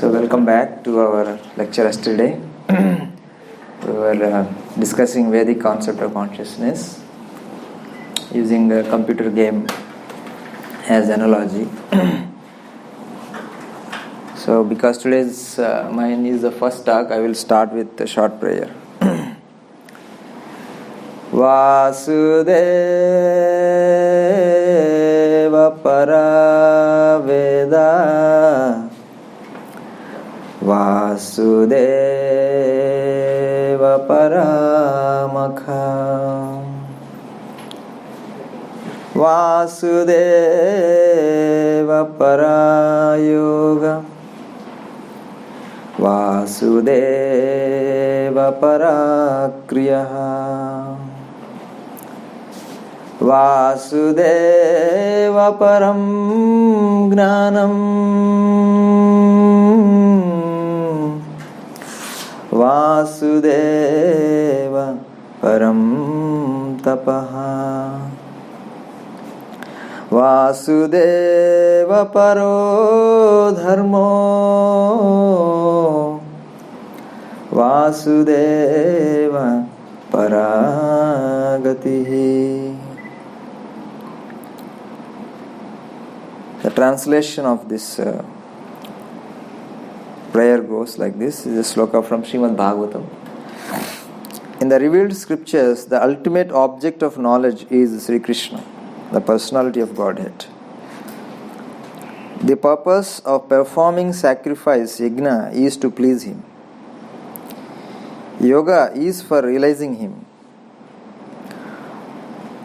So welcome back to our lecture yesterday. We were discussing Vedic concept of consciousness using a computer game as analogy. So because today's mine is the first talk, I will start with a short prayer. Vasudeva Paraveda Vasudeva Paramakha Vasudeva Parayoga Vasudeva Parakriyaha Vasudeva Param Gnanam Vasudeva Param Tapaha Vasudeva Paro Dharmo Vasudeva Paragatihi. The translation of this prayer goes like this. This is a sloka from Srimad Bhagavatam. In the revealed scriptures, the ultimate object of knowledge is Sri Krishna, the personality of Godhead. The purpose of performing sacrifice, yajna, is to please Him. Yoga is for realizing Him.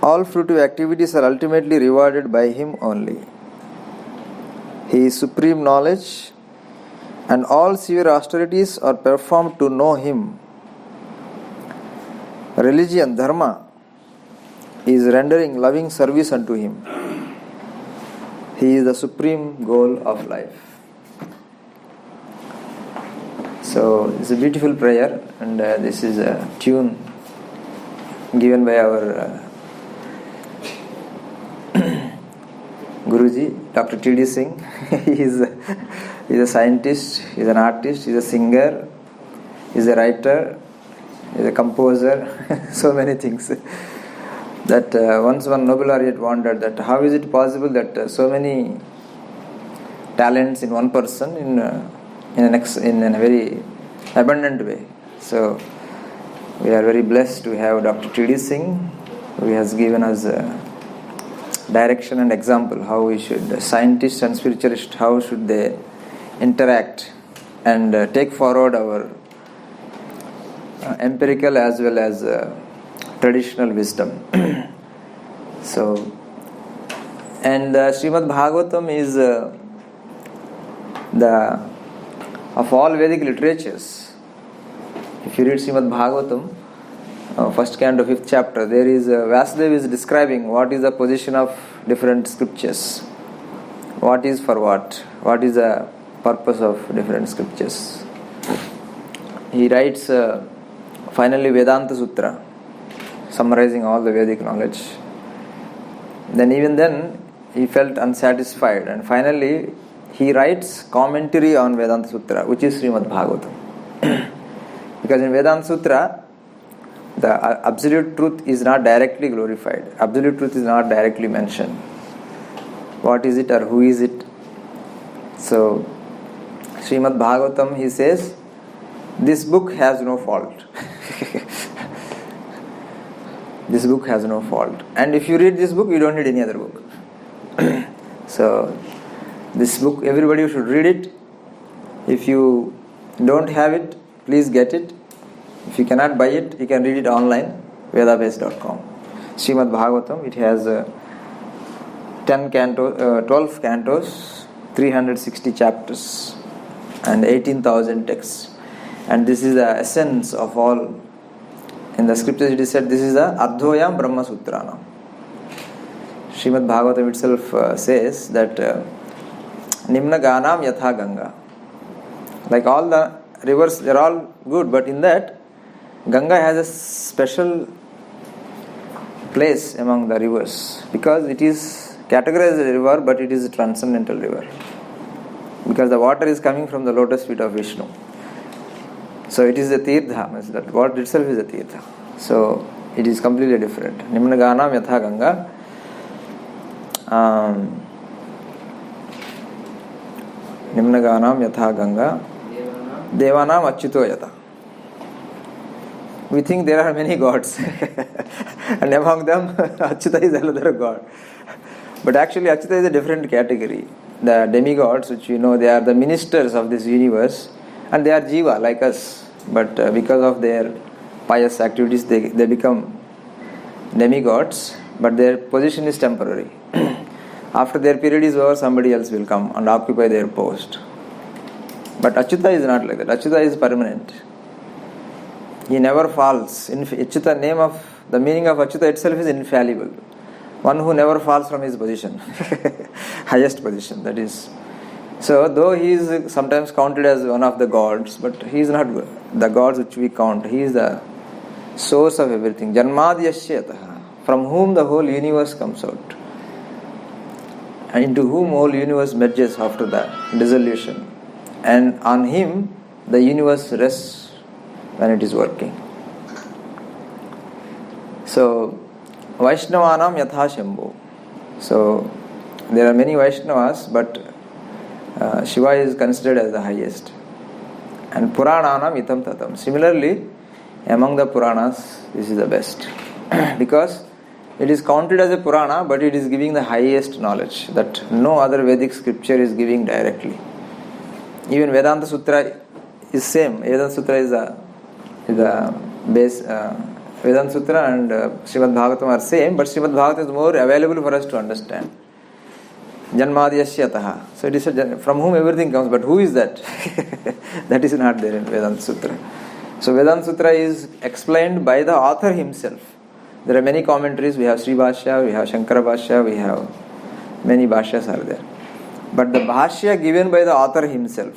All fruitive activities are ultimately rewarded by Him only. He is supreme knowledge, and all severe austerities are performed to know Him. Religion, dharma, is rendering loving service unto Him. He is the supreme goal of life. So it's a beautiful prayer, and this is a tune given by our Guruji, Dr. T.D. Singh. He is a scientist, he is an artist, he is a singer, he is a writer, he is a composer, so many things. That once one Nobel laureate wondered that how is it possible that so many talents in one person in a very abundant way. So we are very blessed to have Dr. T.D. Singh, who has given us direction and example how we should, scientists and spiritualists, how should they interact and take forward our empirical as well as traditional wisdom. So, and Srimad Bhagavatam is the of all Vedic literatures. If you read Srimad Bhagavatam, first canto, 5th chapter, there is Vasudeva is describing what is the position of different scriptures, what is for what is the purpose of different scriptures. He writes finally Vedanta Sutra, summarizing all the Vedic knowledge. Then even then he felt unsatisfied, and finally he writes commentary on Vedanta Sutra, which is Srimad Bhagavatam. Because in Vedanta Sutra, the absolute truth is not directly glorified. Absolute truth is not directly mentioned. What is it or who is it? So, Srimad Bhagavatam, he says, this book has no fault. This book has no fault. And if you read this book, you don't need any other book. So, this book, everybody should read it. If you don't have it, please get it. If you cannot buy it, you can read it online, vedabase.com. Srimad Bhagavatam, it has 12 cantos, 360 chapters, and 18,000 texts. And this is the essence of all. In the scriptures it is said, this is the Ardhoyam Brahma Sutranam. Srimad Bhagavatam itself says that Nimna Ganam Yatha Ganga. Like all the rivers, they are all good, but in that, Ganga has a special place among the rivers because it is categorized as a river, but it is a transcendental river. because the water is coming from the lotus feet of Vishnu. So it is a tirtha, means that water itself is a tirtha. So it is completely different. Nimnaganam yatha Ganga. Nimnaganam yatha Ganga. Devanam achyuto yata. We think there are many gods, and among them Achyuta is another god. But actually Achyuta is a different category. The demigods, which we know, they are the ministers of this universe, and they are jiva like us. But because of their pious activities, they become demigods, but their position is temporary. After their period is over, somebody else will come and occupy their post. But Achyuta is not like that. Achyuta is permanent. He never falls. Achyuta, the meaning of Achyuta itself is infallible. One who never falls from his position. Highest position, that is. So, though he is sometimes counted as one of the gods, but he is not the gods which we count. He is the source of everything. Janmadhyasya, from whom the whole universe comes out. And into whom whole universe merges after the dissolution. And on him, the universe rests when it is working. So, Vaishnavanam yatha Shambhu. So, there are many Vaishnavas, but Shiva is considered as the highest. And Purananam itam tatam. Similarly, among the Puranas, this is the best. Because it is counted as a Purana, but it is giving the highest knowledge that no other Vedic scripture is giving directly. Even Vedanta Sutra is same. Vedanta Sutra is the base. Vedanta Sutra and Srimad Bhagavatam are same, but Srimad Bhagavatam is more available for us to understand. Janmadhyasya. So it is from whom everything comes, but who is that? That is not there in Vedanta Sutra. So Vedanta Sutra is explained by the author himself. There are many commentaries. We have Sri Bhashya, we have Shankara Bhashya, we have many Bhashyas are there. But the Bhashya given by the author himself,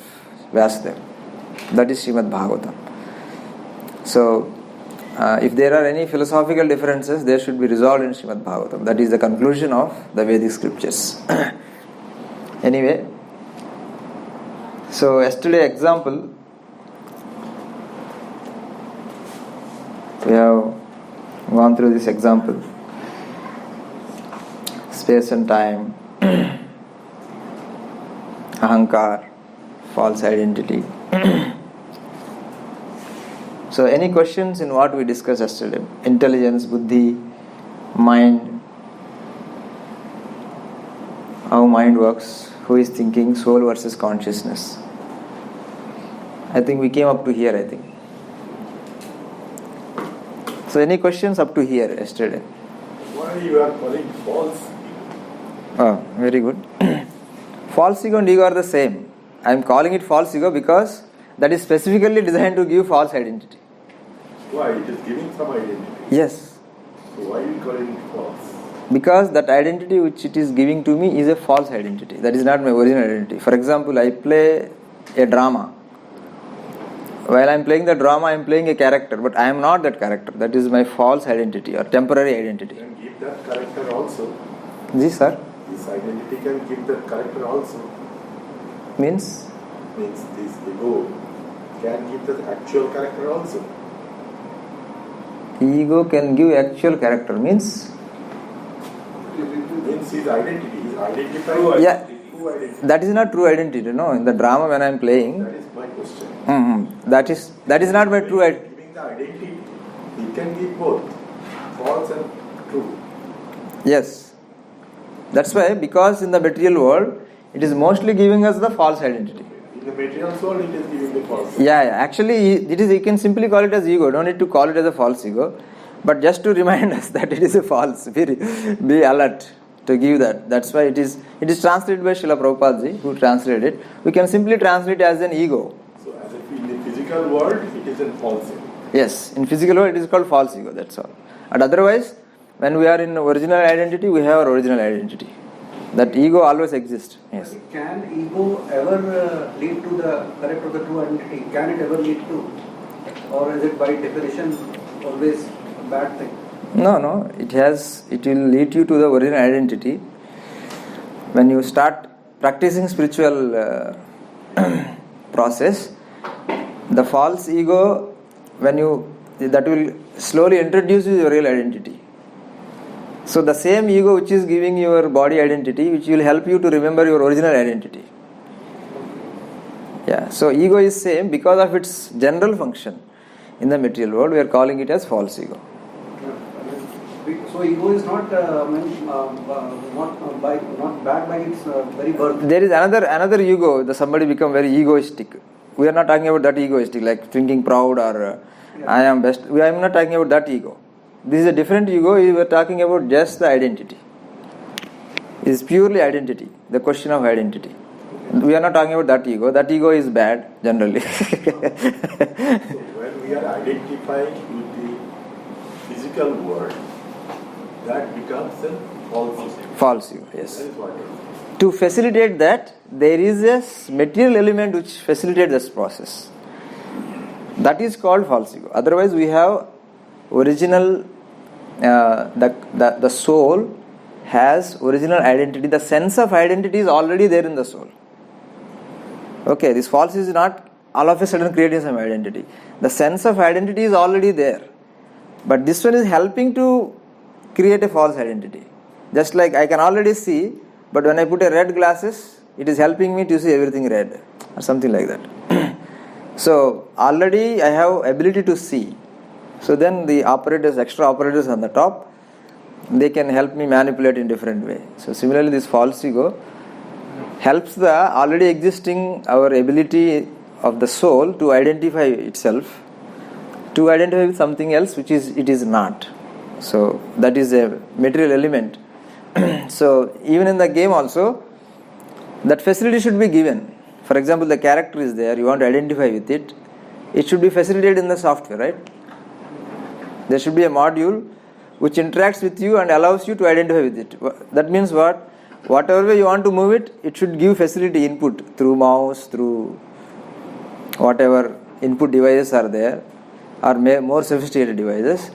Vyasadeva, that is Srimad Bhagavatam. So, if there are any philosophical differences, they should be resolved in Srimad Bhagavatam. That is the conclusion of the Vedic scriptures. Anyway, so yesterday example, we have gone through this example. Space and time, ahankar, false identity. So, any questions in what we discussed yesterday? Intelligence, buddhi, mind, how mind works, who is thinking, soul versus consciousness. I think we came up to here, I think. So, any questions up to here yesterday? Why you are calling false? Oh, very good. False ego and ego are the same. I am calling it false ego because that is specifically designed to give false identity. Why? It is giving some identity. Yes. So why you calling it false? Because that identity which it is giving to me is a false identity. That is not my original identity. For example, I play a drama. While I am playing the drama, I am playing a character, but I am not that character. That is my false identity or temporary identity. You can give that character also. Yes, sir. This identity can give that character also. Means This ego can give the actual character also. Ego can give actual character. Means His identity. His identified. Yeah. True identity. That is not true identity. No, in the drama when I am playing. That is my question. That is not my true identity. Giving the identity, he can give both false and true. Yes. That's why, because in the material world, it is mostly giving us the false identity. In the material world, it is giving the false. Yeah. Actually, it is. You can simply call it as ego. Don't need to call it as a false ego. But just to remind us that it is a false. Be alert to give that. That's why it is translated by Srila Prabhupada ji, who translated it. We can simply translate it as an ego. So, as if in the physical world, it is a false ego. Yes, in physical world it is called false ego, that's all. And otherwise, when we are in original identity, we have our original identity. That ego always exists. Yes. Can ego ever lead to the correct or the true identity? Can it ever lead to? Or is it by definition always a bad thing? No, it will lead you to the original identity. When you start practicing spiritual process, the false ego, that will slowly introduce you your real identity. So the same ego which is giving your body identity, which will help you to remember your original identity. Yeah, so ego is same because of its general function. In the material world, we are calling it as false ego. So ego is not bad by its very birth. There is another ego. Somebody become very egoistic. We are not talking about that egoistic, like thinking proud or I am best. I am not talking about that ego. This is a different ego. We are talking about just the identity. It is purely identity. The question of identity. We are not talking about that ego. That ego is bad generally. So when we are identifying with the physical world, that becomes a false ego. False ego, yes. That is what it is. To facilitate that, there is a material element which facilitates this process. That is called false ego. Otherwise, we have original, the soul has original identity. The sense of identity is already there in the soul. Okay, this false is not all of a sudden creating some identity. The sense of identity is already there. But this one is helping to create a false identity. Just like I can already see, but when I put a red glasses, it is helping me to see everything red or something like that. So already I have ability to see. So then the operators, extra operators on the top, they can help me manipulate in different way. So similarly, this false ego helps the already existing our ability of the soul to identify itself, to identify with something else which it is not. So that is a material element. So even in the game also, that facility should be given. For example, the character is there, you want to identify with it, it should be facilitated in the software, right? There should be a module which interacts with you and allows you to identify with it. That means what? Whatever way you want to move it, it should give facility input through mouse, through whatever input devices are there, or more sophisticated devices.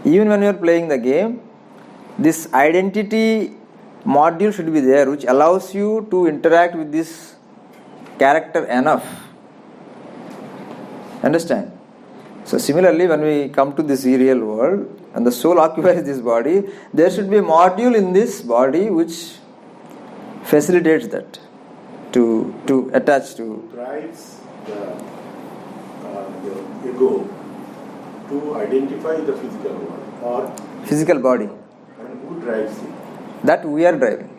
Even when you are playing the game, this identity module should be there, which allows you to interact with this character enough. Understand? So similarly, when we come to this real world and the soul occupies this body, there should be a module in this body which facilitates that to attach to. Drives the ego to identify the physical world or Physical body. and who drives it? That we are driving.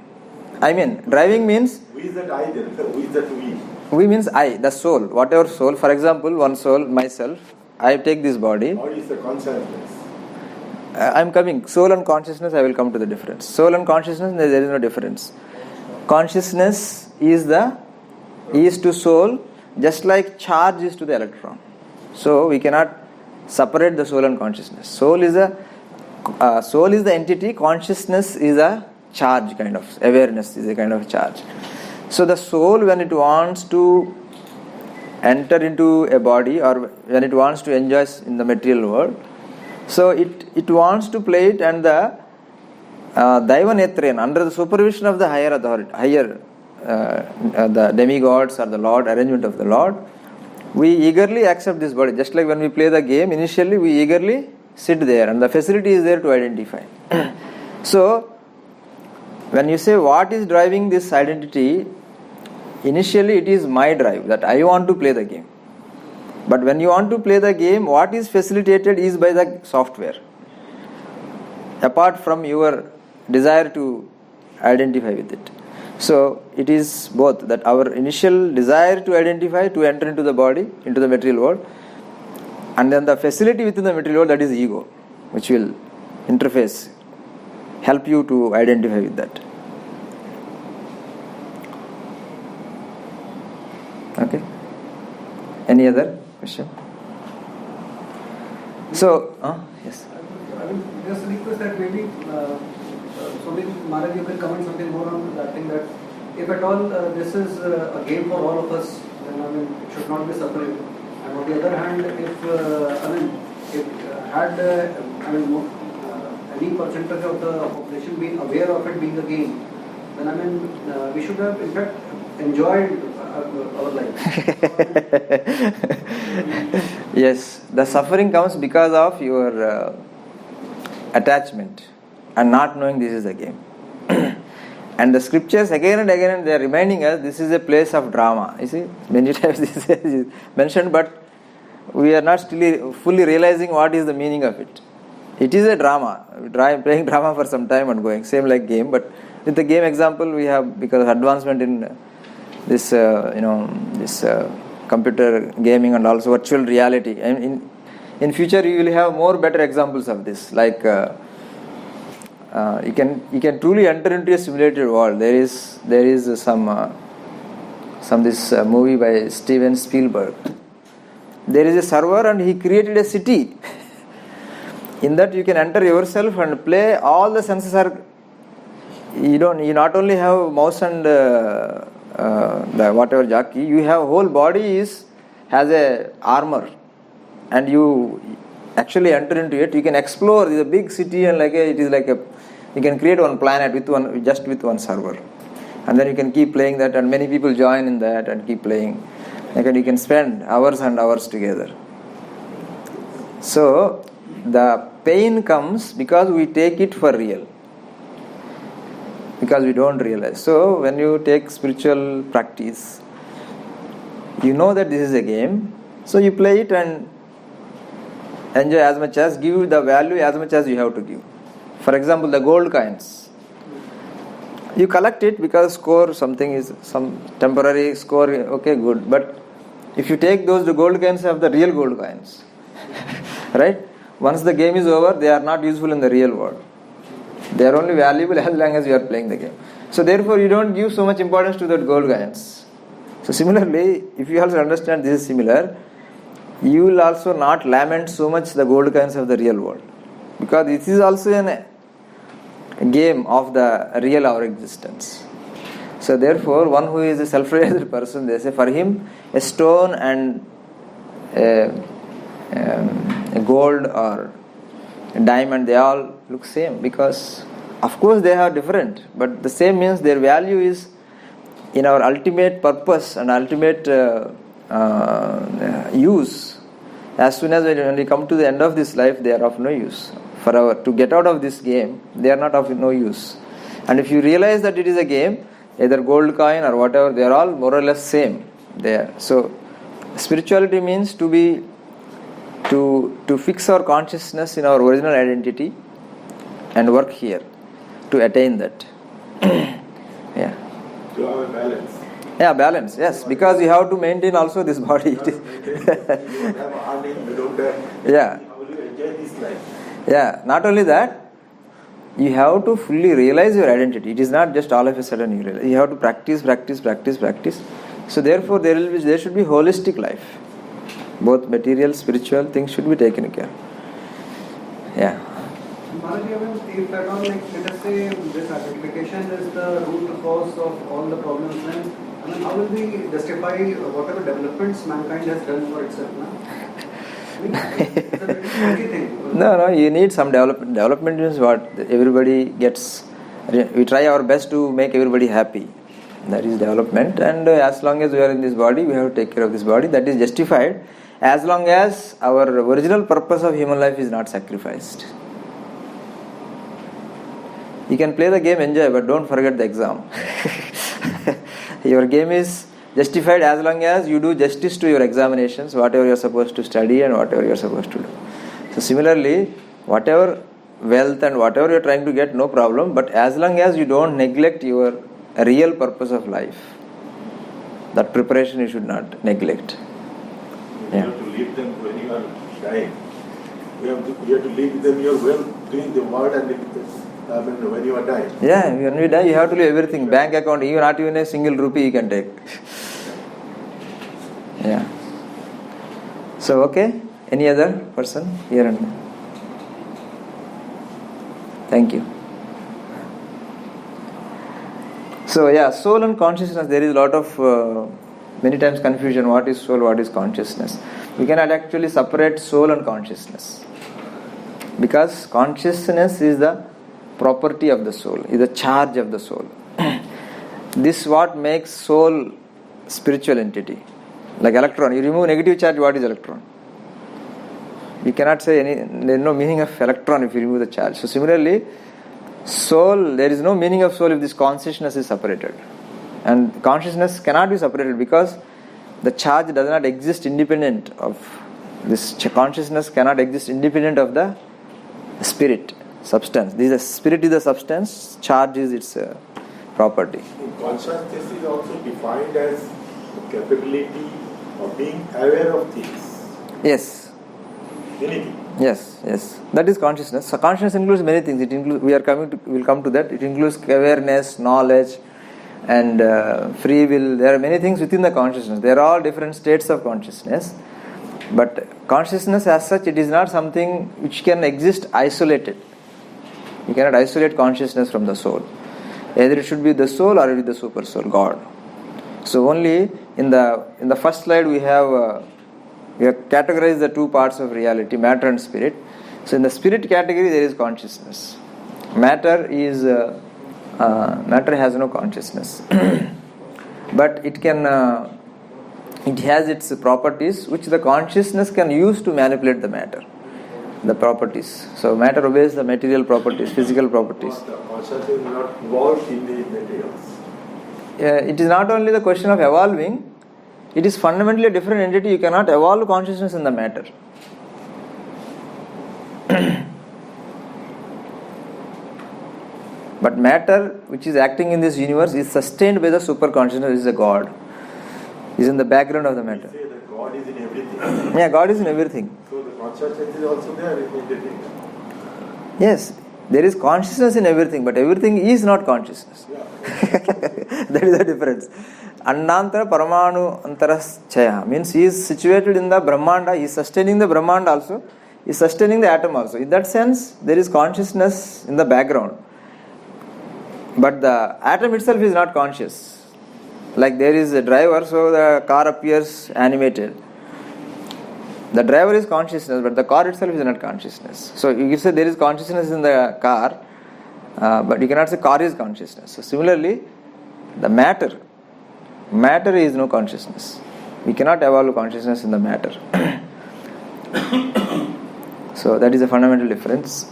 I mean, driving means Who is that I then? Who is that we? we means I, the soul, whatever soul. For example, one soul, myself, I take this body. Or is the consciousness? I am coming. Soul and consciousness, I will come to the difference. Soul and consciousness, there is no difference. Consciousness is to soul, just like charge is to the electron. So we cannot separate the soul and consciousness. Soul is the entity. Consciousness is a charge kind of. Awareness is a kind of charge. So the soul, when it wants to enter into a body or when it wants to enjoy in the material world, so it wants to play it, and the Daiva Netrayan, under the supervision of the higher authority, the demigods or the Lord, arrangement of the Lord, we eagerly accept this body. Just like when we play the game, initially we eagerly sit there and the facility is there to identify. So when you say what is driving this identity, initially it is my drive that I want to play the game. But when you want to play the game, what is facilitated is by the software, apart from your desire to identify with it. So it is both that our initial desire to identify, to enter into the body, into the material world, and then the facility within the material world, that is ego, which will interface, help you to identify with that. Okay. Any other question? So, yes. I will just request that maybe Maharaj, you can comment something more on that thing, that if at all this is a game for all of us, then it should not be separate. And on the other hand, if had any percentage of the population been aware of it being a game, then we should have in fact enjoyed. our life. Yes, the suffering comes because of your attachment and not knowing this is a game. And the scriptures again and again they are reminding us this is a place of drama. You see, many times this is mentioned, but we are not still fully realizing what is the meaning of it. It is a drama. Playing drama for some time and going, same like game. But with the game example, we have, because of advancement in this, this computer gaming and also virtual reality. And in future, you will have more better examples of this. Like you can truly enter into a simulated world. There is some this movie by Steven Spielberg. There is a server and he created a city. In that you can enter yourself and play. All the senses are. You not only have mouse and the whatever jockey. You have whole body has a armor, and you actually enter into it. You can explore. It's a big city and you can create one planet with one server, and then you can keep playing that, and many people join in that and keep playing. You can spend hours and hours together. So the pain comes because we take it for real, because we don't realize. So when you take spiritual practice, you know that this is a game, so you play it and enjoy as much as, give the value as much as you have to give. For example, the gold coins, you collect it because score something is some temporary score, okay, good. But if you take the gold coins of the real gold coins, right? Once the game is over, they are not useful in the real world. They are only valuable as long as you are playing the game. So therefore, you don't give so much importance to that gold coins. So similarly, if you also understand this is similar, you will also not lament so much the gold coins of the real world, because this is also a game of the real our existence. So therefore, one who is a self-realized person, they say for him a stone and a gold or a diamond, they all look same, because of course they are different, but the same means their value is in our ultimate purpose and ultimate use. As soon as when we come to the end of this life, they are of no use. To get out of this game, they are not of no use. And if you realize that it is a game, either gold coin or whatever, they are all more or less same there. So spirituality means to fix our consciousness in our original identity and work here to attain that. Yeah. To have a balance. Yeah, balance, yes, because you have to maintain also this body. You don't have earning, you don't have. Yeah. How will you enjoy this life? Yeah, not only that, you have to fully realize your identity. It is not just all of a sudden you realize. You have to practice. So therefore, there should be holistic life. Both material, spiritual things should be taken care. Yeah. Maharaji, if at all, let us say this identification is the root cause of all the problems, then how will we justify whatever developments mankind has done for itself now? It's a tricky thing. No, you need some development. Development is what everybody gets. We try our best to make everybody happy. That is development. And as long as we are in this body, we have to take care of this body. That is justified as long as our original purpose of human life is not sacrificed. You can play the game, enjoy, but don't forget the exam. Your game is justified as long as you do justice to your examinations, whatever you are supposed to study and whatever you are supposed to do. So similarly, whatever wealth and whatever you are trying to get, no problem, but as long as you don't neglect your real purpose of life, that preparation you should not neglect. You have to leave them when you are dying. You have to leave them your well doing the word and when you are dying. Yeah, when you die, you have to leave everything. Bank account, even not even a single rupee you can take. Yeah. So, okay. Any other person? Here and there. Thank you. So, yeah, soul and consciousness, there is a lot of, many times confusion. What is soul, what is consciousness? We cannot actually separate soul and consciousness. Because consciousness is the property of the soul, is the charge of the soul. This what makes soul spiritual entity. Like electron, you remove negative charge, what is electron? You cannot say there is no meaning of electron if you remove the charge. So similarly, soul, there is no meaning of soul if this consciousness is separated. And consciousness cannot be separated because the charge does not exist independent of this. Consciousness cannot exist independent of the spirit, substance. The spirit is the substance, charge is its property. Consciousness is also defined as the capability of being aware of things. Yes. Anything. Yes. That is consciousness. So consciousness includes many things. It includes. We'll come to that. It includes awareness, knowledge, and free will. There are many things within the consciousness. There are all different states of consciousness. But consciousness as such, it is not something which can exist isolated. You cannot isolate consciousness from the soul. Either it should be the soul or it is the super soul, God. So only in the first slide we have categorized the two parts of reality, matter and spirit. So in the spirit category there is consciousness. Matter has no consciousness, but it has its properties which the consciousness can use to manipulate the matter. The properties. So matter obeys the material properties, physical properties. The consciousness is not involved in the materials. It is not only the question of evolving, it is fundamentally a different entity. You cannot evolve consciousness in the matter. But matter, which is acting in this universe, is sustained by the super consciousness, is a God. Is in the background of the matter. We say that God is in everything. Yeah, God is in everything. So the consciousness is also there in everything. Yes, there is consciousness in everything, but everything is not consciousness. Yeah. That is the difference. Annantara Paramanu Antaraschaya means he is situated in the Brahmanda, he is sustaining the Brahmanda also, he is sustaining the atom also. In that sense, there is consciousness in the background. But the atom itself is not conscious. Like there is a driver, so the car appears animated. The driver is consciousness, but the car itself is not consciousness. So you can say there is consciousness in the car, but you cannot say car is consciousness. So similarly, the matter is no consciousness. We cannot evolve consciousness in the matter. So that is a fundamental difference.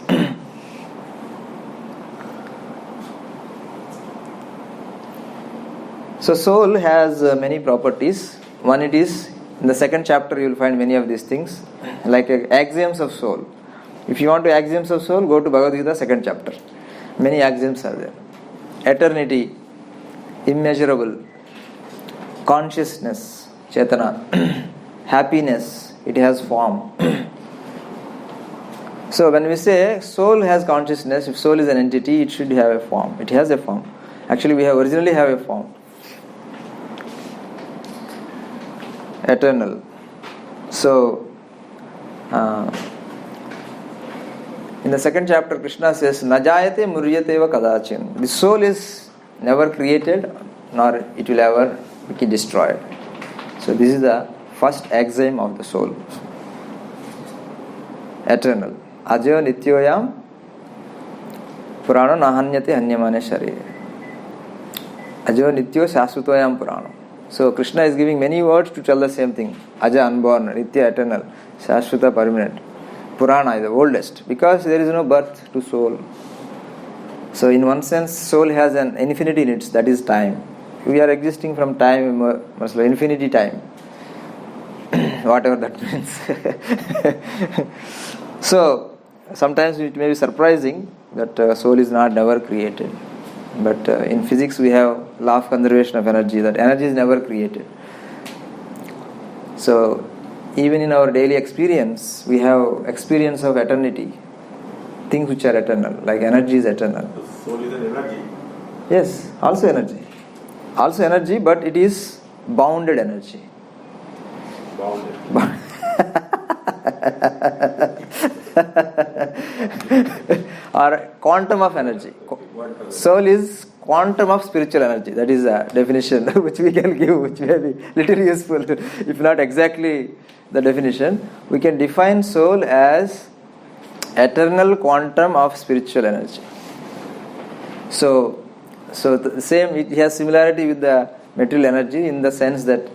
So soul has many properties. One, it is in the second chapter you will find many of these things, like axioms of soul. If you want to axioms of soul, go to Bhagavad Gita second chapter. Many axioms are there. Eternity, immeasurable, consciousness, Chetana, happiness, it has form. So when we say soul has consciousness, if soul is an entity, it should have a form. It has a form. Actually, we originally have a form. Eternal. So, in the second chapter, Krishna says, Najayate muryateva kadachin. The soul is never created, nor it will ever be destroyed. So, this is the first axiom of the soul. Eternal. Ajayo nityoyam purano nahanyate hanyamane sharire. Ajayo nityo shashvatoyam purano. So Krishna is giving many words to tell the same thing. Aja, unborn, Nitya, eternal, Shashvata, permanent. Purana is the oldest, because there is no birth to soul. So in one sense, soul has an infinity in it, that is time. We are existing from time, infinity time. Whatever that means. So sometimes it may be surprising that soul is not never created. But in physics we have law of conservation of energy, that energy is never created. So even in our daily experience, we have experience of eternity, things which are eternal, like energy is eternal. The soul is an energy. Yes, also energy. Also energy, but it is bounded energy. Bounded. Or quantum of energy. Soul is quantum of spiritual energy. That is a definition which we can give, which may be little useful, if not exactly the definition. We can define soul as eternal quantum of spiritual energy. So the same, it has similarity with the material energy in the sense that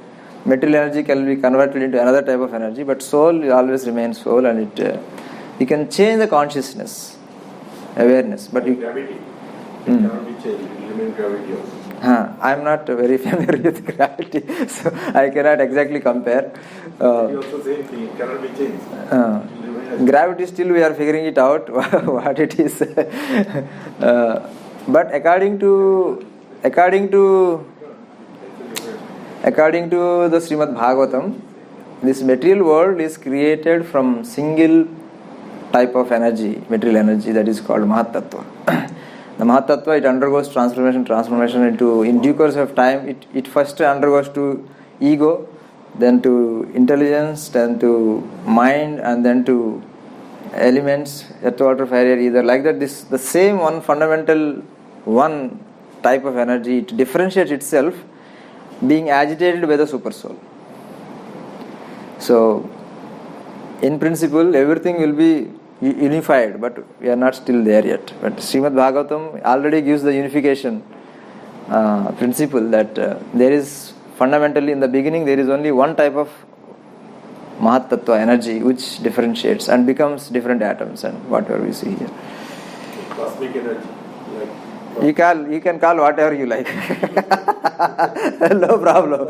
material energy can be converted into another type of energy, but soul will always remain soul, and you can change the consciousness, awareness, but you. Gravity. It cannot be changed. It will remain gravity also. I am not very familiar with gravity, so I cannot exactly compare. He also same thing. It cannot be changed. It will remain as Gravity, still we are figuring it out what it is. But according to the Srimad Bhagavatam, this material world is created from single type of energy, material energy, that is called Mahatattva. The Mahatattva, it undergoes transformation into, in due course of time, it first undergoes to ego, then to intelligence, then to mind, and then to elements, earth, water, fire, air, ether. Like that, the same one fundamental one type of energy, it differentiates itself, being agitated by the super soul. So, in principle, everything will be unified, but we are not still there yet. But Srimad Bhagavatam already gives the unification principle that there is fundamentally in the beginning there is only one type of Mahatattva energy which differentiates and becomes different atoms and whatever we see here. cosmic energy. You can call whatever you like. No problem.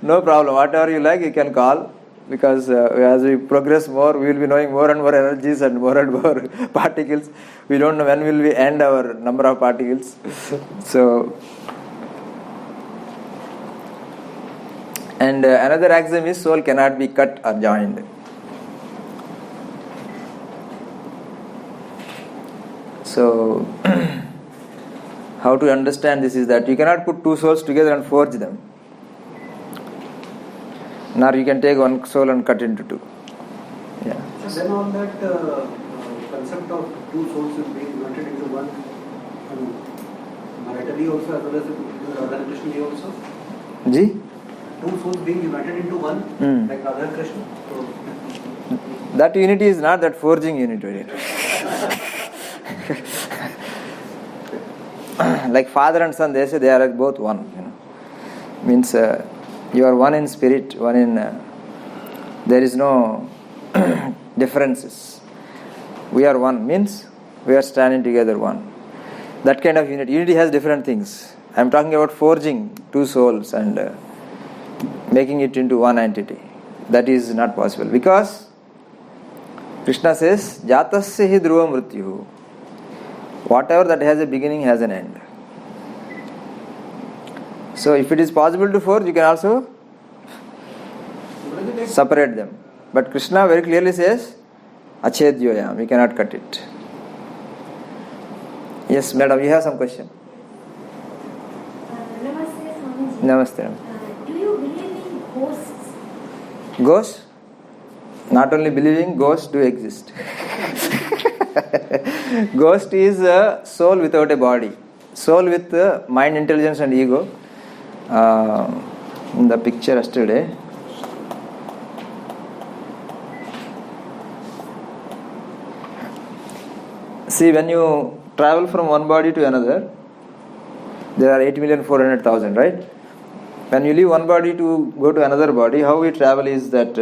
No problem. Whatever you like, you can call, because as we progress more, we will be knowing more and more energies and more particles. We don't know when will we end our number of particles. So, and another axiom is soul cannot be cut or joined. So, how to understand this is that you cannot put two souls together and forge them. Nor you can take one soul and cut into two. Yeah. So then on that concept of two souls being united into one, maritally also as well as in Radha and Krishna also? Ji? Two souls being united into one, like Radha and Krishna? So, that unity is not that forging unity. Like father and son, they say they are both one. Means you are one in spirit, one in. There is no differences. We are one means we are standing together one. That kind of unity. Unity has different things. I am talking about forging two souls and making it into one entity. That is not possible, because Krishna says, Jatasya hi dhruva mrityuhu. Whatever that has a beginning has an end. So if it is possible to forge, you can also separate them. But Krishna very clearly says, Achedyoyam, we cannot cut it. Yes, madam, you have some question? Namaste, Swamiji. Namaste. Do you believe in ghosts? Ghosts? Not only believing, ghosts do exist. Ghost is a soul without a body. Soul with mind, intelligence and ego. In the picture yesterday, see, when you travel from one body to another, there are 8,400,000, right? When you leave one body to go to another body, how we travel is that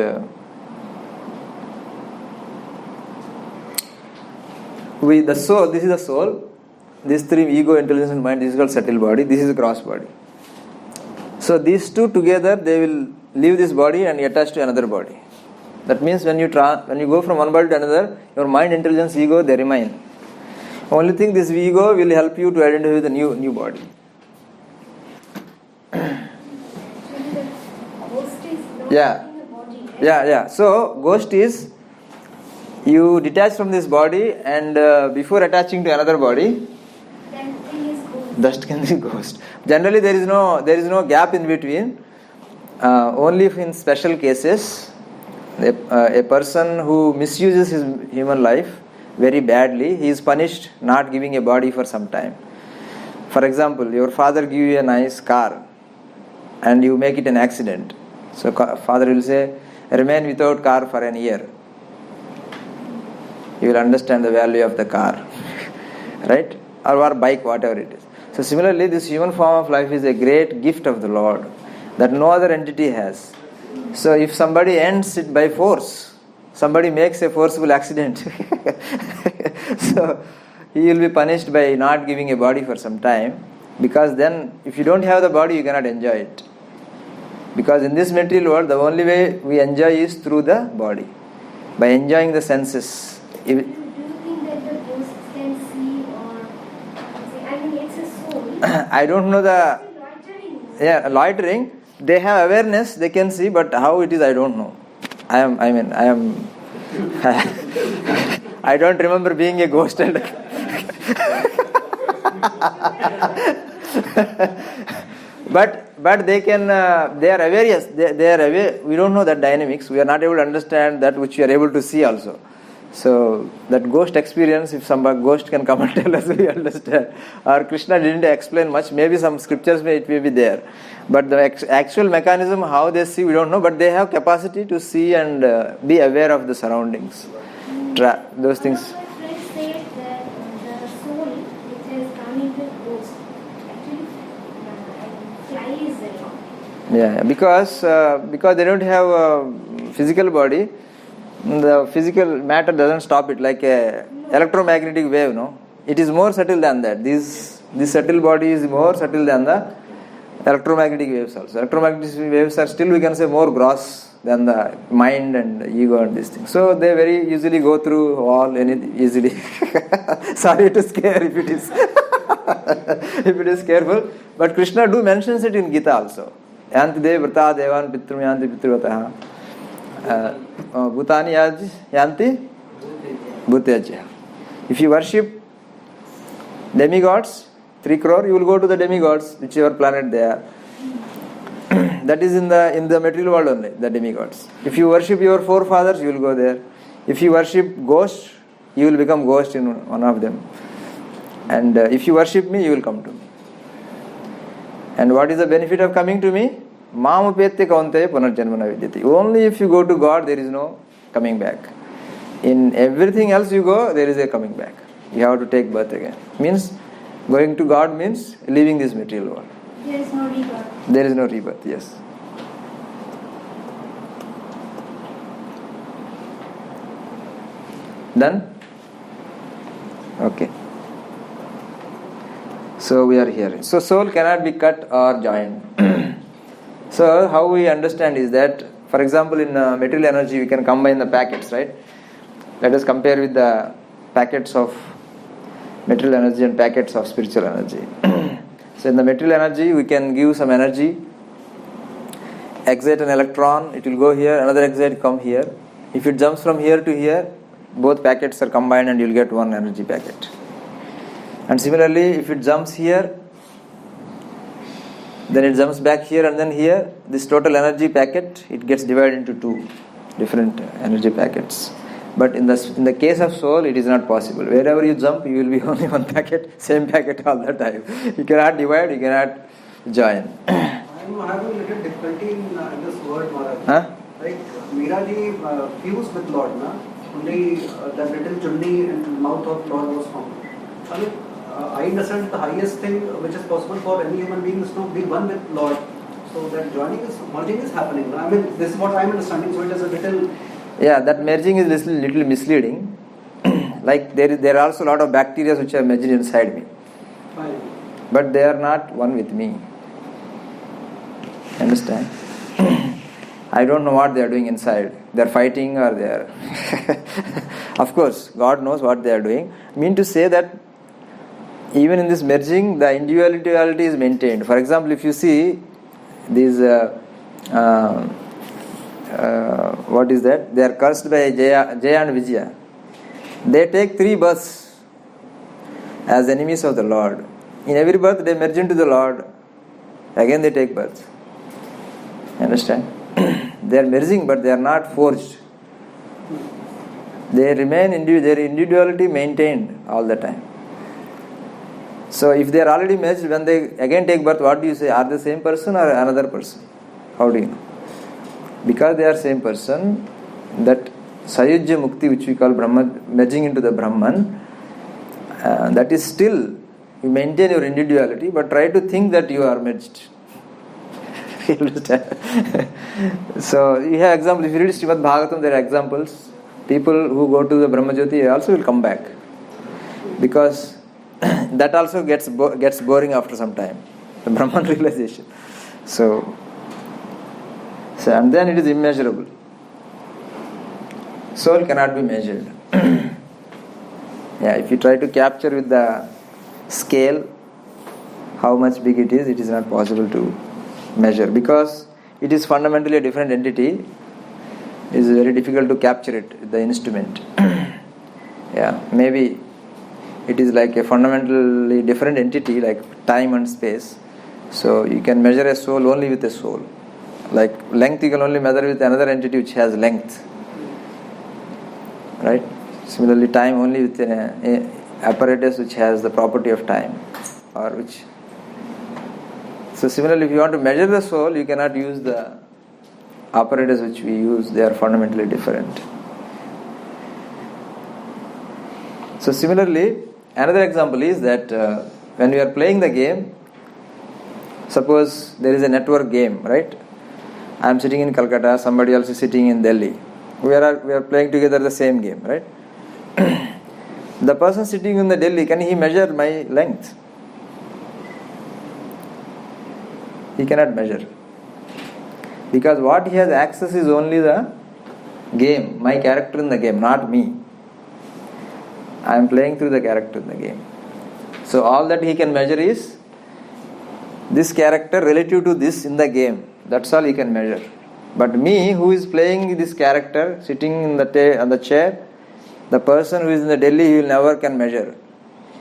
the soul, this is the soul, these three, ego, intelligence and mind, this is called subtle body, this is the gross body. So these two together, they will leave this body and attach to another body. That means when you go from one body to another, your mind, intelligence, ego, they remain. Only thing, this ego will help you to identify with the new body. Ghost is not Yeah. in the body, right? Yeah. So ghost is, you detach from this body and before attaching to another body, That thing is ghost. that can be ghost. Generally, there is no gap in between. Only if in special cases, a person who misuses his human life very badly, he is punished not giving a body for some time. For example, your father give you a nice car and you make it an accident. So father will say, remain without car for an year. You will understand the value of the car. Right? Or bike, whatever it is. So similarly, this human form of life is a great gift of the Lord that no other entity has. So if somebody ends it by force, somebody makes a forcible accident, so he will be punished by not giving a body for some time, because then if you don't have the body, you cannot enjoy it. Because in this material world, the only way we enjoy is through the body, by enjoying the senses. Do you think that the ghosts can see or say, I mean, it's a soul? I don't know the It's loitering. loitering. They have awareness, they can see, but how it is, I don't know. I don't remember being a ghost and but they can, they are aware, yes, they are aware. We don't know that dynamics. We are not able to understand that which we are able to see also. So that ghost experience, if some ghost can come and tell us, we understand. Or Krishna didn't explain much. Maybe some scriptures it may be there, but the actual mechanism, how they see, we don't know. But they have capacity to see and be aware of the surroundings. Those things. One of my friends said that the soul which has come into ghost actually flies along. Yeah, because they don't have a physical body, the physical matter doesn't stop it, like a electromagnetic wave. No, it is more subtle than that. This subtle body is more subtle than the electromagnetic waves also. Electromagnetic waves are still, we can say, more gross than the mind and ego and these things. So they very easily go through all easily. Sorry to scare if it is if it is careful. But Krishna do mentions it in Gita also. Yanti dev vrata devan pitrum yanti pitruvataha. Bhutani yanti bhutyajya. If you worship demigods, 3 crore, you will go to the demigods, whichever planet they are. That is in the material world only, the demigods. If you worship your forefathers, you will go there. If you worship ghosts, you will become ghost in one of them. And if you worship me, you will come to me. And what is the benefit of coming to me? Mamupetya kaunteya punarjanmana vidyati. Only if you go to God, there is no coming back. In everything else you go, there is a coming back. You have to take birth again. Means going to God means leaving this material world. There is no rebirth. There is no rebirth, yes. Done? Okay. So we are here. So soul cannot be cut or joined. So how we understand is that, for example, in material energy we can combine the packets, right? Let us compare with the packets of material energy and packets of spiritual energy. So in the material energy we can give some energy, excite an electron, it will go here, another excite come here. If it jumps from here to here, both packets are combined and you will get one energy packet. And similarly, if it jumps here, then it jumps back here and then here, this total energy packet, it gets divided into 2 different energy packets. But in the case of soul, it is not possible. Wherever you jump, you will be only one packet, same packet all the time. You cannot divide, you cannot join. I am having a little difficulty in this word, Maharaj. Huh? Like Miraji fused with Lord, na? Only that little chunni and mouth of Lord was found. I mean, I understand the highest thing which is possible for any human being is to be one with Lord. So that merging is happening. I mean, this is what I am understanding. So it is a little. Yeah, that merging is little misleading. Like there are also a lot of bacteria which are merged inside me. Fine. But they are not one with me. Understand? I don't know what they are doing inside. They are fighting or they are... Of course, God knows what they are doing. I mean to say that even in this merging, the individuality is maintained. For example, if you see these... what is that? They are cursed by Jaya and Vijaya. They take 3 births as enemies of the Lord. In every birth, they merge into the Lord. Again, they take birth. Understand? They are merging, but they are not forged. They remain their individuality maintained all the time. So, if they are already merged, when they again take birth, what do you say? Are they the same person or another person? How do you know? Because they are same person, that Sayujya Mukti, which we call Brahman, merging into the Brahman, that is still You maintain your individuality, but try to think that you are merged. You understand? So you have examples. If you read Srimad Bhagavatam, there are examples. People who go to the Brahmajyoti also will come back, because that also gets boring after some time. The Brahman realization. So and then it is immeasurable. Soul cannot be measured. If you try to capture with the scale how much big it is not possible to measure, because it is fundamentally a different entity. It is very difficult to capture it with the instrument. Maybe it is like a fundamentally different entity, like time and space. So you can measure a soul only with a soul. Like length, you can only measure with another entity which has length. Right? Similarly, time only with an apparatus which has the property of time, or which. So similarly, if you want to measure the soul, you cannot use the apparatus which we use. They are fundamentally different. So similarly, another example is that when we are playing the game, suppose there is a network game, right? I am sitting in Calcutta, somebody else is sitting in Delhi. We are playing together the same game, right? The person sitting in the Delhi, can he measure my length? He cannot measure. Because what he has access is only the game, my character in the game, not me. I am playing through the character in the game. So all that he can measure is this character relative to this in the game. That's all he can measure. But me, who is playing this character, sitting in on the chair, the person who is in the Delhi, he will never can measure.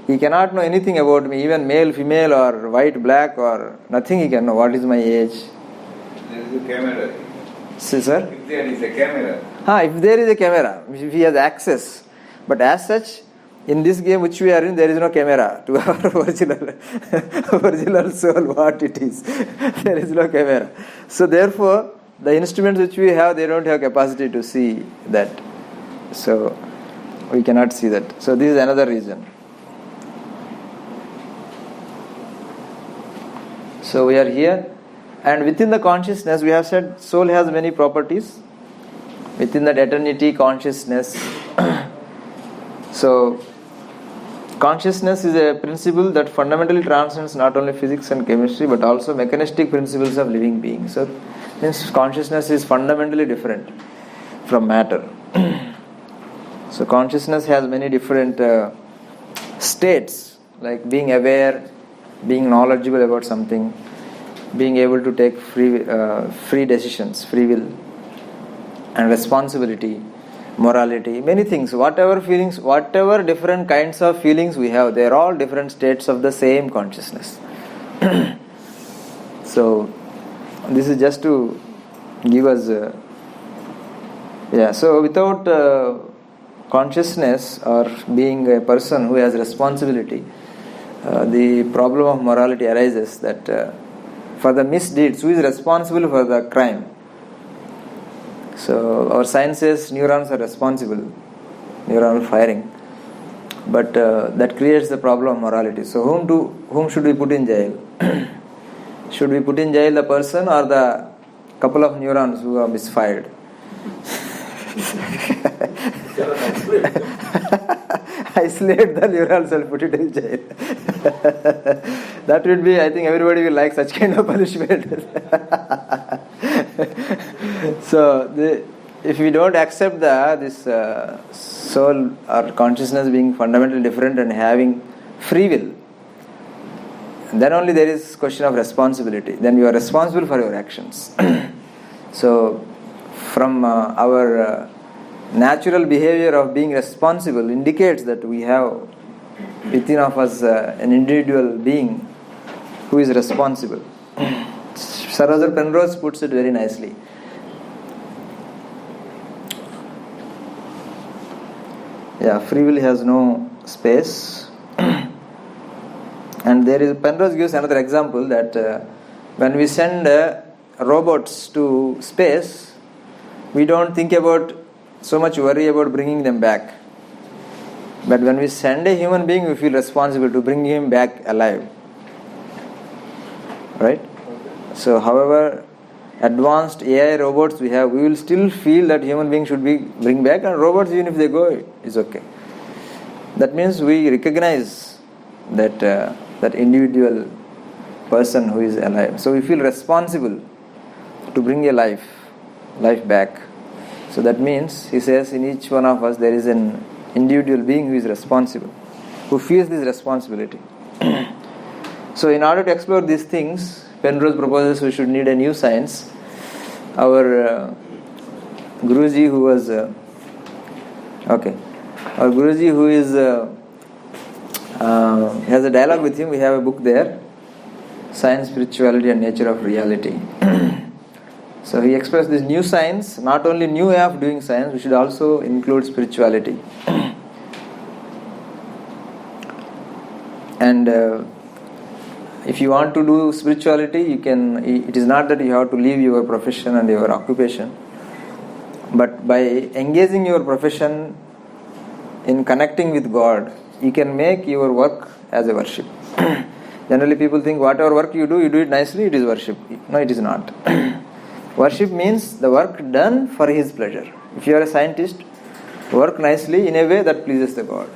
He cannot know anything about me, even male, female, or white, black, or nothing he can know. What is my age? There is a camera. See, sir? If there is a camera. If there is a camera, if he has access. But as such, in this game which we are in, there is no camera to our original soul, what it is. There is no camera. So therefore, the instruments which we have, they don't have capacity to see that. So we cannot see that. So this is another reason. So we are here, and within the consciousness, we have said soul has many properties. Within that eternity, consciousness. So consciousness is a principle that fundamentally transcends not only physics and chemistry, but also mechanistic principles of living beings. So means consciousness is fundamentally different from matter. So consciousness has many different states, like being aware, being knowledgeable about something, being able to take free decisions, free will, and responsibility, morality, many things. Whatever feelings, whatever different kinds of feelings we have, they are all different states of the same consciousness. So this is just to give us so without consciousness or being a person who has responsibility, the problem of morality arises that for the misdeeds, who is responsible for the crime? So our science says neurons are responsible, neuronal firing, but that creates the problem of morality. So whom should we put in jail? Should we put in jail the person or the couple of neurons who are misfired? Isolate the neurons and put it in jail. That would be, I think everybody will like such kind of punishment. So if we don't accept this soul or consciousness being fundamentally different and having free will, then only there is question of responsibility. Then you are responsible for your actions. So from our natural behavior of being responsible indicates that we have within of us an individual being who is responsible. Sir Roger Penrose puts it very nicely. Free will has no space. And Penrose gives another example that when we send robots to space, we don't think about so much worry about bringing them back. But when we send a human being, we feel responsible to bring him back alive. Right? So, however advanced AI robots we have, we will still feel that human beings should be bring back, and robots, even if they go, it's okay. That means we recognize that that individual person who is alive. So we feel responsible to bring a life back. So that means, he says, in each one of us there is an individual being who is responsible, who feels this responsibility. So in order to explore these things, Penrose proposes we should need a new science. Our Guruji who was our Guruji who is has a dialogue with him. We have a book there, Science, Spirituality and Nature of Reality. So he expressed this new science, not only new way of doing science, we should also include spirituality. And if you want to do spirituality, you can. It is not that you have to leave your profession and your occupation, but by engaging your profession in connecting with God, you can make your work as a worship. Generally people think whatever work you do it nicely, it is worship. No, it is not. Worship means the work done for His pleasure. If you are a scientist, work nicely in a way that pleases the God.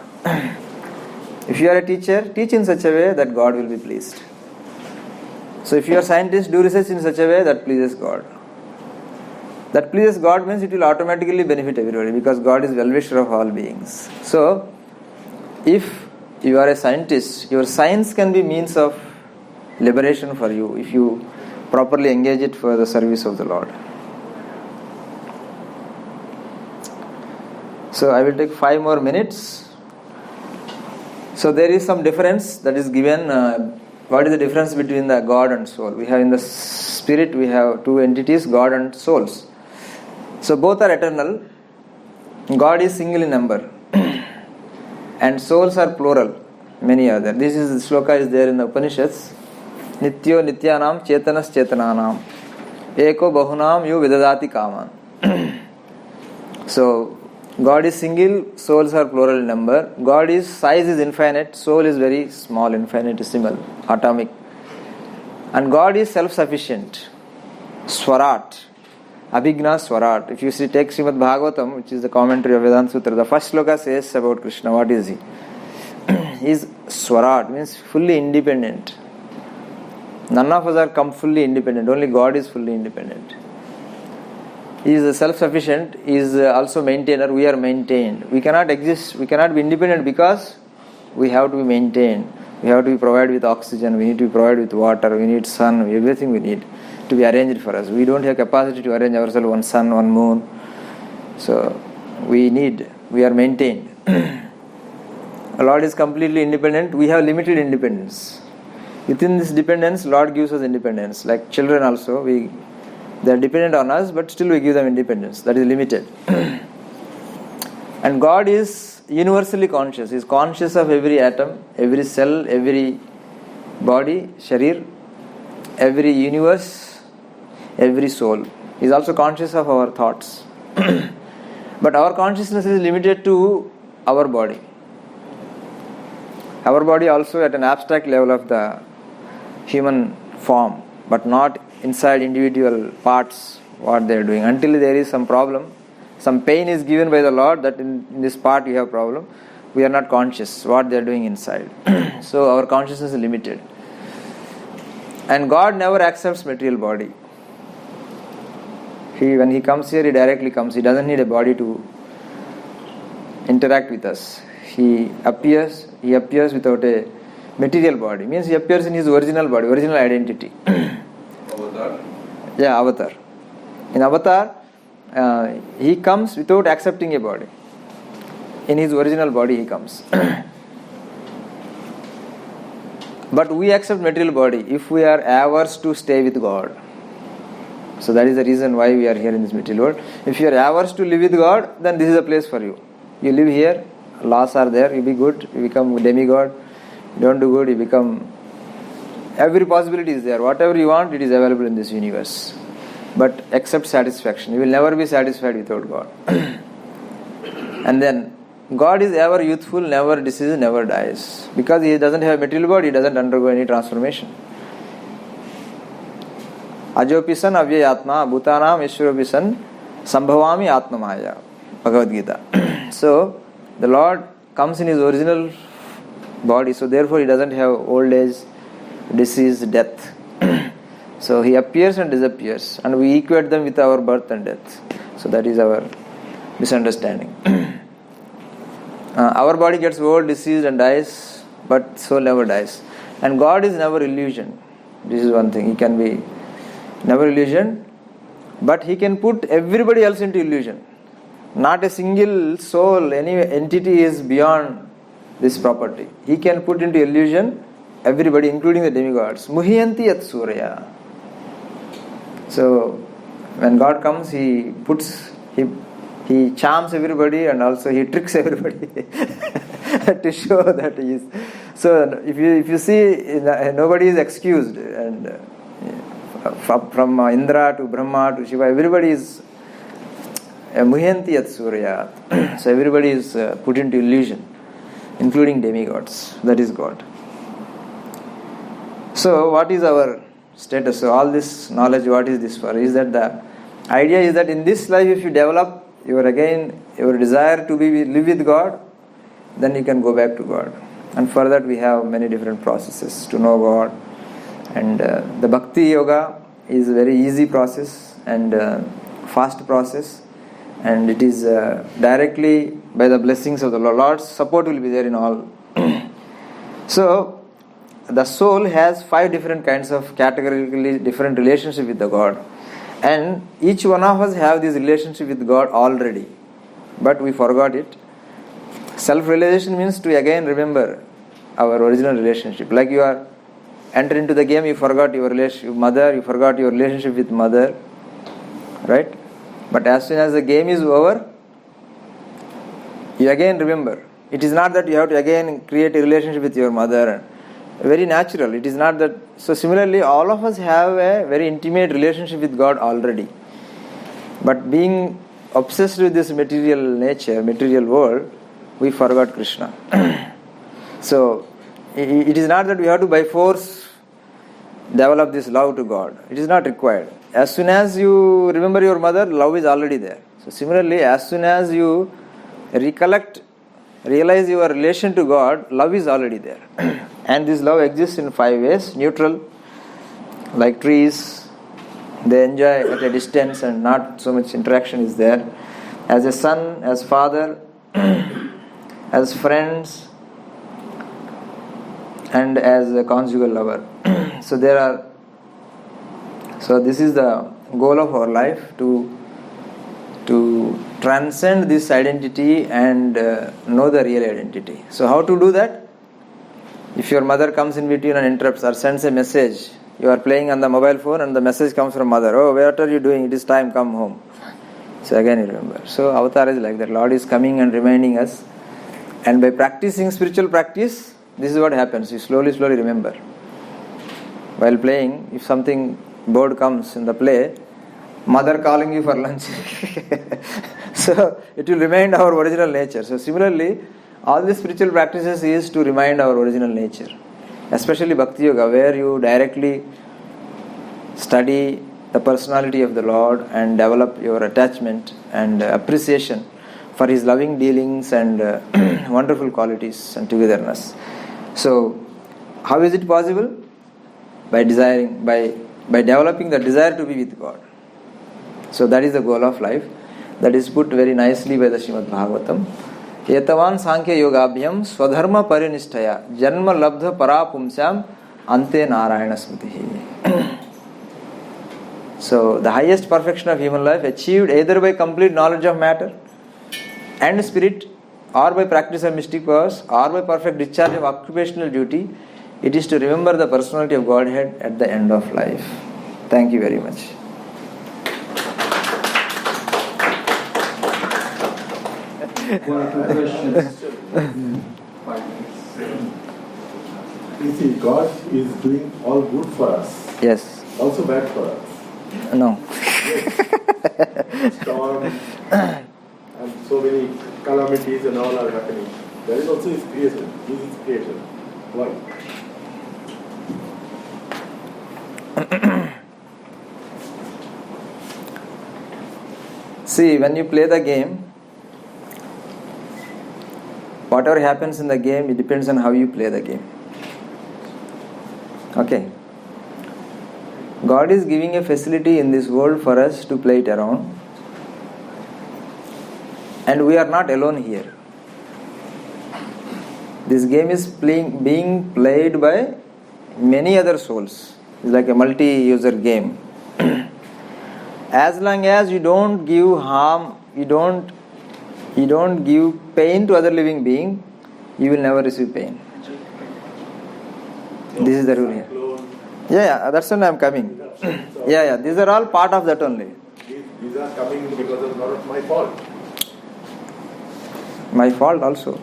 If you are a teacher, teach in such a way that God will be pleased. So if you are a scientist, do research in such a way that pleases God. That pleases God means it will automatically benefit everybody, because God is well-wisher of all beings. So, if you are a scientist, your science can be means of liberation for you if you properly engage it for the service of the Lord. So I will take 5 more minutes. So there is some difference that is given. What is the difference between the God and soul? We have in the spirit, we have 2 entities, God and souls. So both are eternal. God is single in number. And souls are plural, many other. This is the sloka is there in the Upanishads. Nityo nityanam chetanas chetananam eko bahunam yu vidadati kaman. So God is single, souls are plural in number. God is size is infinite, soul is very small, infinitesimal, atomic. And God is self-sufficient. Swarat. Abhigna Swarat. If you see, take Srimad Bhagavatam, which is the commentary of Vedanta Sutra, the first sloka says about Krishna, what is he? He is Swarat, means fully independent. None of us are fully independent, only God is fully independent. He is self-sufficient, he is also maintainer, we are maintained. We cannot exist, we cannot be independent because we have to be maintained. We have to be provided with oxygen, we need to be provided with water, we need sun, everything we need to be arranged for us. We don't have capacity to arrange ourselves one sun, one moon. So we are maintained. The Lord is completely independent. We have limited independence. Within this dependence, Lord gives us independence. Like children also, they are dependent on us, but still we give them independence. That is limited. And God is universally conscious. He is conscious of every atom, every cell, every body, sharir, every universe, every soul. He is also conscious of our thoughts. But our consciousness is limited to our body. Our body also at an abstract level of the human form, but not inside individual parts what they are doing. Until there is some problem, some pain is given by the Lord that in this part you have problem, we are not conscious what they are doing inside. So our consciousness is limited. And God never accepts material body. When He comes here, He directly comes. He doesn't need a body to interact with us. He appears without a material body. Means He appears in His original body, original identity. Avatar? Yeah, avatar. In avatar, He comes without accepting a body. In His original body He comes. But we accept material body if we are averse to stay with God. So that is the reason why we are here in this material world. If you are averse to live with God, then this is a place for you. You live here, laws are there, you be good, you become demigod. You don't do good, you become... Every possibility is there. Whatever you want, it is available in this universe. But accept satisfaction. You will never be satisfied without God. And then God is ever youthful, never diseases, never dies. Because He doesn't have a material body, He doesn't undergo any transformation. Ajopi san avyayatma bhutanam ishwaropi san sambhavami atma maya. Bhagavad Gita. So, the Lord comes in His original body, so therefore He doesn't have old age, disease, death. So He appears and disappears, and we equate them with our birth and death. So that is our misunderstanding. Our body gets old, diseased and dies, but soul never dies. And God is never illusion. This is one thing. He can be never illusion, but He can put everybody else into illusion. Not a single soul, any entity is beyond this property. He can put into illusion everybody, including the demigods. Muhyanti yat surya. So, when God comes, He charms everybody and also He tricks everybody to show that He is. So, if you see, nobody is excused, and from Indra to Brahma to Shiva, everybody is Muhyanti yat surya. So, everybody is put into illusion, including demigods. That is God. So, what is our status? So, all this knowledge, what is this for? Is that the idea is that in this life, if you develop your desire to live with God, then you can go back to God. And for that, we have many different processes to know God. And the Bhakti Yoga is a very easy process and fast process. And it is directly by the blessings of the Lord. Lord's support will be there in all. So, the soul has 5 different kinds of categorically different relationship with the God. And each one of us have this relationship with God already. But we forgot it. Self-realization means to again remember our original relationship. Like you are enter into the game, you forgot your relationship with mother, you forgot your relationship with mother. Right? But as soon as the game is over, you again remember. It is not that you have to again create a relationship with your mother. Very natural. It is not that. So similarly, all of us have a very intimate relationship with God already. But being obsessed with this material nature, material world, we forgot Krishna. So it is not that we have to by force develop this love to God. It is not required. As soon as you remember your mother, love is already there. So similarly, as soon as you realize your relation to God, love is already there. And this love exists in 5 ways. Neutral, like trees, they enjoy at a distance and not so much interaction is there. As a son, as father, as friends, and as a conjugal lover. So this is the goal of our life, to transcend this identity and know the real identity. So how to do that? If your mother comes in between and interrupts or sends a message, you are playing on the mobile phone and the message comes from mother. Oh, what are you doing? It is time, come home. So again you remember. So avatar is like that. Lord is coming and reminding us. And by practicing spiritual practice, this is what happens. You slowly remember. While playing, if something bored comes in the play, mother calling you for lunch. So it will remind our original nature. So similarly, all these spiritual practices is to remind our original nature. Especially Bhakti Yoga, where you directly study the personality of the Lord and develop your attachment and appreciation for His loving dealings and wonderful qualities and togetherness. So, how is it possible? By developing the desire to be with God. So that is the goal of life. That is put very nicely by the Srimad Bhagavatam. Etavan Sankhya Yogabhyam Swadharma Parinishthaya Janma Labdha Parapumsyam Ante Narayana Smritihi. So the highest perfection of human life achieved either by complete knowledge of matter and spirit, or by practice of mystic powers, or by perfect discharge of occupational duty, it is to remember the personality of Godhead at the end of life. Thank you very much. One or two questions. You see, God is doing all good for us, Yes. also bad for us. No. Storm and so many calamities and all are happening. That is also his creation. He is his creation. Why? See, when you play the game, whatever happens in the game, it depends on how you play the game. Okay. God is giving a facility in this world for us to play it around. And we are not alone here. This game is being played by many other souls. It's like a multi-user game. As long as you don't give harm, you don't give pain to other living being, you will never receive pain. This is the rule here. Yeah, that's when I am coming. Yeah, these are all part of that only. These are coming because of not of my fault. My fault also.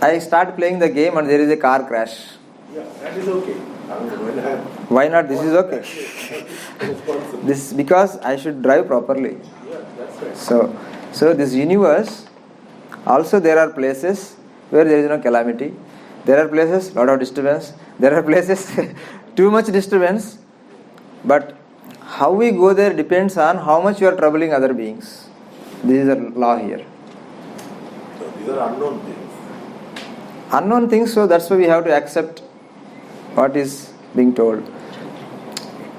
I start playing the game and there is a car crash. Yeah, that is okay. Why not? This is okay. This is because I should drive properly. Yeah, that's right. So this universe, also there are places where there is no calamity. There are places, lot of disturbance. There are places, too much disturbance. But how we go there depends on how much you are troubling other beings. This is a law here. So these are unknown things. Unknown things, so that's why we have to accept what is being told.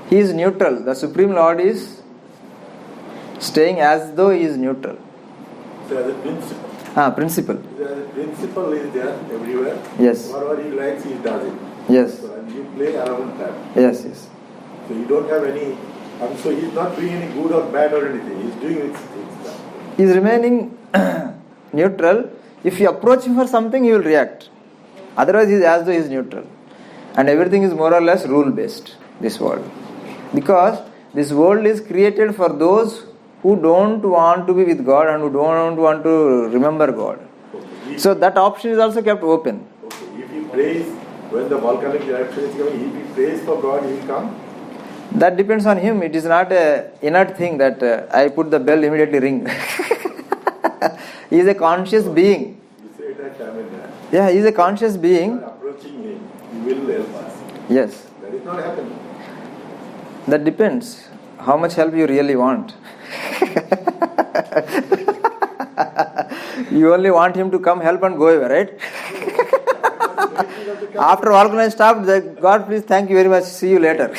He is neutral. The Supreme Lord is staying as though he is neutral. So as a principle. Principle. The principle is there everywhere. Yes. Whatever he likes, he does it. Yes. So, and you play around that. Yes. So you don't have any. And so he's not doing any good or bad or anything. He's doing his stuff. He is remaining neutral. If you approach him for something, he will react. Otherwise, he is as though he is neutral. And everything is more or less rule based, this world. Because this world is created for those who don't want to be with God and who don't want to remember God. Okay. So that option is also kept open. Okay. If he prays when the volcanic eruption is coming, if he prays for God, he will come. That depends on him. It is not an inert thing that I put the bell, immediately ring. He is a conscious being. You say that Yeah, he is a conscious being. approaching him, he will help us. Yes. That is not happening. That depends how much help you really want. You only want him to come help and go away, right? After organized staff, God please thank you very much, see you later.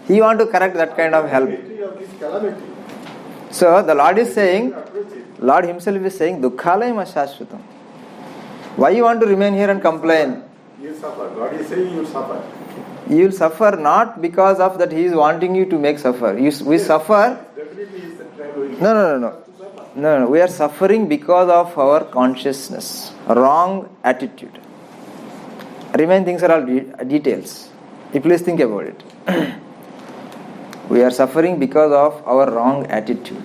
He want to correct that kind of help. So the Lord is saying, Lord himself is saying, Dukkhalayam ashashvatam. Why you want to remain here and complain? You suffer. God is saying you suffer. You will suffer not because of that he is wanting you to make suffer. We suffer. Definitely is the travel. No. We are suffering because of our consciousness, wrong attitude. Remain things are all details. You please think about it. We are suffering because of our wrong attitude.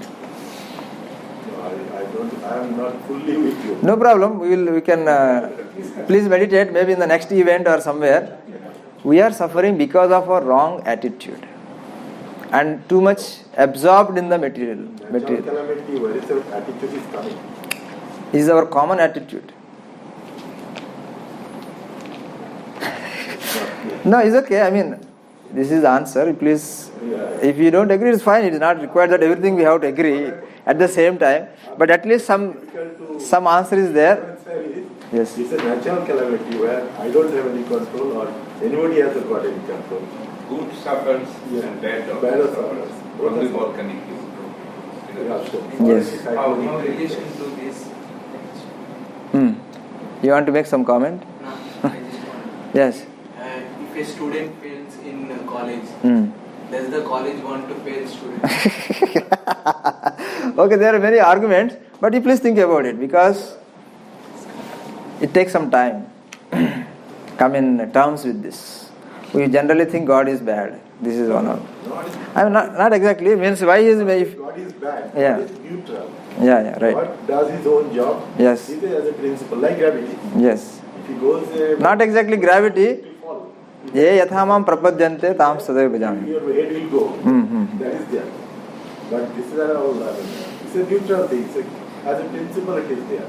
I am not fully with you. No problem. We can please meditate. Maybe in the next event or somewhere. We are suffering because of our wrong attitude and too much absorbed in the material. Calamity, where is our attitude is coming? This is our common attitude. No, it's okay. I mean, this is the answer. Please, if you don't agree, it's fine. It is not required that everything we have to agree at the same time. But at least some answer is there. Yes. It's a natural calamity where I don't have any control or anybody has got any control. Good suffers and bad suffers. Only volcanic is Yes. How relation to this? You want to make some comment? No, I just want. Yes. If a student fails in college, does the college want to fail student? Okay, there are many arguments, but you please think about it because it takes some time. Come in terms with this. We generally think God is bad. This is one of. I mean, not exactly. Means why is God is bad. Yeah. God is neutral. Yeah, right. God does his own job. Yes. He has a principle like gravity. Yes. If he goes Not exactly gravity. he will fall. ये यथा मां प्रपद्यन्ते तां सदैव भजामि. Your head will go. Mm-hmm. That is there. But this is all. It's a neutral thing. As a principle, it is there.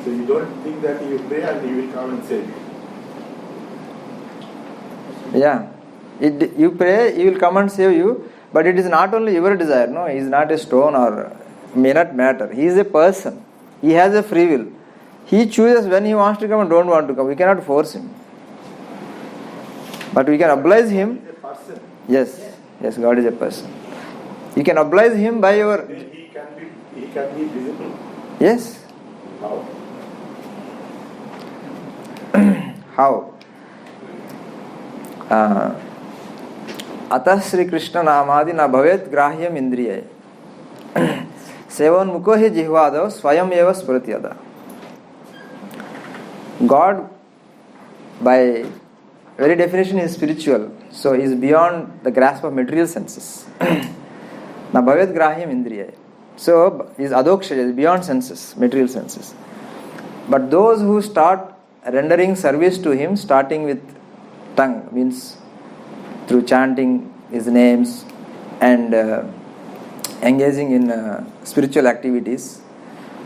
So you don't think that you pray and you will come and save you. Yeah. You pray, he will come and save you, but it is not only your desire. No, he is not a stone or may not matter. He is a person. He has a free will. He chooses when he wants to come and don't want to come. We cannot force him. But we can oblige him. He is a person. Yes, God is a person. You can oblige him by your. Then he can be visible. Yes. How? How? अतः श्री कृष्ण नामादि न भवेत् ग्राह्यम इंद्रिय सेवोन्मुखो हि जिह्वादौ स्वयं एव स्फुरति यदा. God, by very definition, is spiritual, so he is beyond the grasp of material senses. Na bhavet grahyam indriya. So he is adokshaya, is beyond senses, material senses. But those who start rendering service to him, starting with tongue, means through chanting his names and engaging in spiritual activities,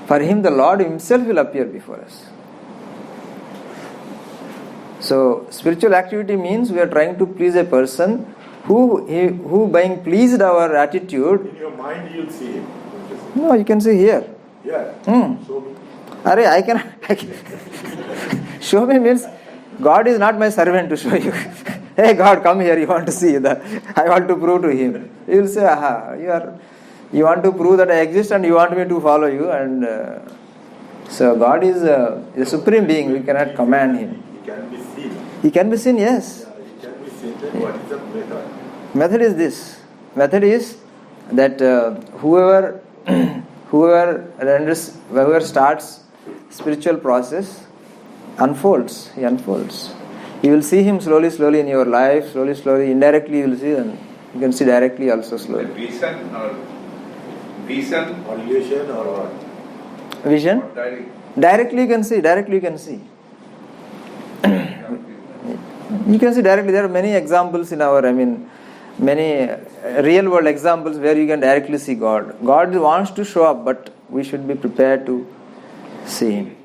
for him the Lord himself will appear before us. So spiritual activity means we are trying to please a person who being pleased our attitude. In your mind you will see him. No, you can see here. Yeah. Show me. I can show me means God is not my servant to show you. Hey God, come here, you want to see that I want to prove to him. He will say, aha, you want to prove that I exist and you want me to follow you, and so God is a supreme being, we cannot command him. He can be seen. He can be seen, yes. Yeah, he can be seen. Then what is the method? Method is this. Method is that whoever starts spiritual process unfolds. He unfolds. You will see him slowly in your life, slowly, indirectly you will see, and you can see directly also slowly. Vision. Or illusion or what? Vision? Directly you can see. You can see directly. There are many examples in many real world examples where you can directly see God. God wants to show up, but we should be prepared to see him.